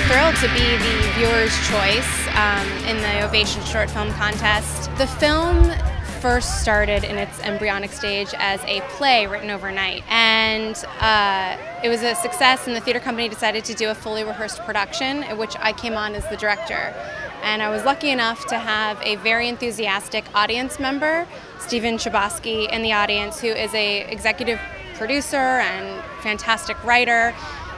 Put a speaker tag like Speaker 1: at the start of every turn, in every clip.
Speaker 1: thrilled to be the viewer's choice in the Ovation Short Film Contest. The film first started in its embryonic stage as a play written overnight, and it was a success, and the theater company decided to do a fully rehearsed production, in which I came on as the director. And I was lucky enough to have a very enthusiastic audience member, Stephen Chbosky, in the audience, who is an executive producer and fantastic writer.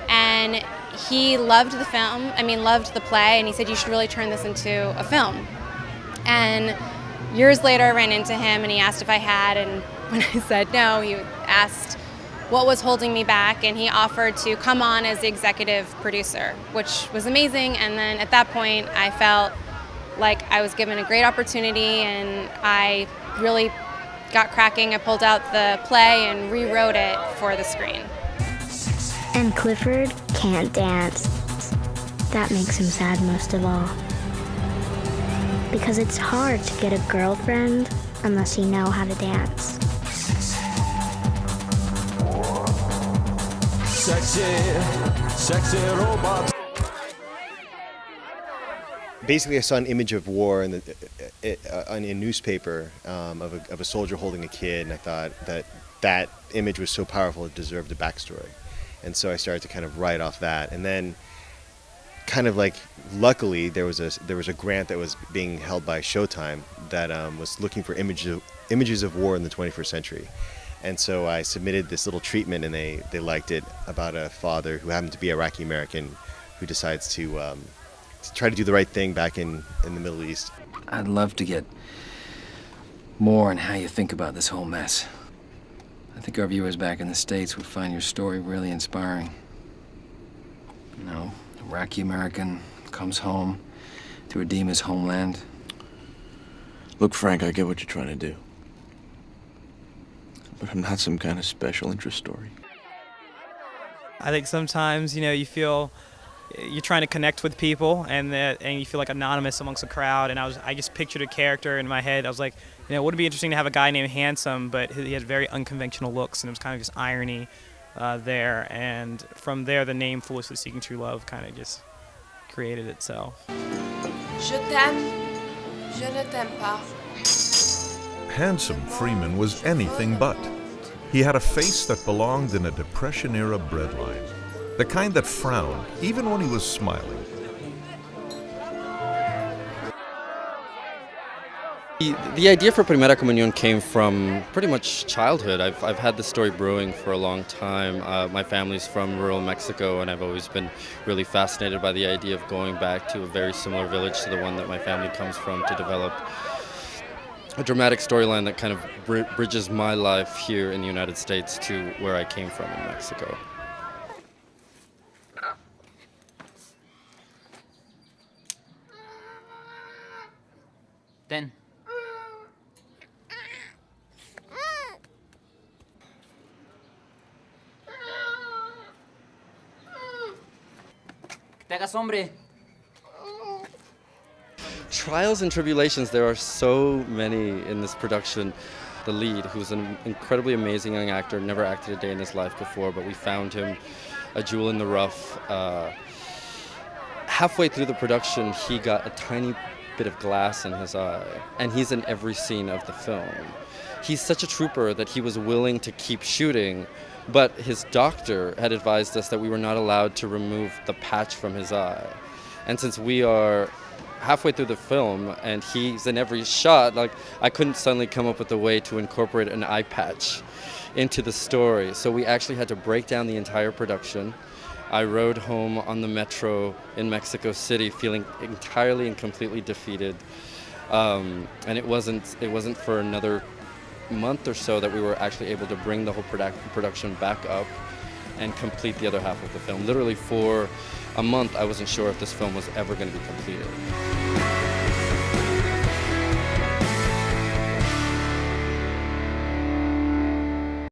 Speaker 1: And he loved the film, loved the play, and he said, "You should really turn this into a film." And years later, I ran into him and he asked if I had, and when I said no, he asked what was holding me back, and he offered to come on as the executive producer, which was amazing. And then at that point, I felt like I was given a great opportunity, and I really got cracking. I pulled out the play and rewrote it for the screen.
Speaker 2: And Clifford can't dance. That makes him sad most of all. Because it's hard to get a girlfriend unless you know how to dance.
Speaker 3: Sexy robot.
Speaker 4: Basically, I saw an image of war in a newspaper of a soldier holding a kid, and I thought that image was so powerful it deserved a backstory. And so I started to kind of write off that. And then kind of like, luckily, there was a grant that was being held by Showtime that was looking for images of war in the 21st century. And so I submitted this little treatment, and they liked it, about a father who happened to be Iraqi American who decides to try to do the right thing back in the Middle East.
Speaker 5: I'd love to get more on how you think about this whole mess. I think our viewers back in the States would find your story really inspiring. You know, Iraqi American comes home to redeem his homeland.
Speaker 6: Look, Frank, I get what you're trying to do. But I'm not some kind of special interest story.
Speaker 7: I think sometimes, you feel you're trying to connect with people, and you feel like anonymous amongst the crowd. And I just pictured a character in my head. I was like, wouldn't it be interesting to have a guy named Handsome, but he had very unconventional looks, and it was kind of just irony there. And from there, the name Foolishly Seeking True Love kind of just created itself.
Speaker 8: Je t'aime, je ne t'aime pas.
Speaker 9: Handsome Freeman was anything but. He had a face that belonged in a Depression-era breadline, the kind that frowned even when he was smiling.
Speaker 10: The idea for Primera Comunión came from pretty much childhood. I've had the story brewing for a long time. My family's from rural Mexico, and I've always been really fascinated by the idea of going back to a very similar village to the one that my family comes from to develop a dramatic storyline that kind of bridges my life here in the United States to where I came from in Mexico.
Speaker 11: Ten. Que te hagas hombre.
Speaker 10: Trials and tribulations, there are so many in this production. The lead, who's an incredibly amazing young actor, never acted a day in his life before, but we found him a jewel in the rough. Halfway through the production, he got a tiny bit of glass in his eye, and he's in every scene of the film. He's such a trooper that he was willing to keep shooting, but his doctor had advised us that we were not allowed to remove the patch from his eye. And since we are halfway through the film and he's in every shot, I couldn't suddenly come up with a way to incorporate an eye patch into the story. So we actually had to break down the entire production. I rode home on the metro in Mexico City feeling entirely and completely defeated. And it wasn't for another month or so that we were actually able to bring the whole production back up and complete the other half of the film. Literally for a month, I wasn't sure if this film was ever going to be completed.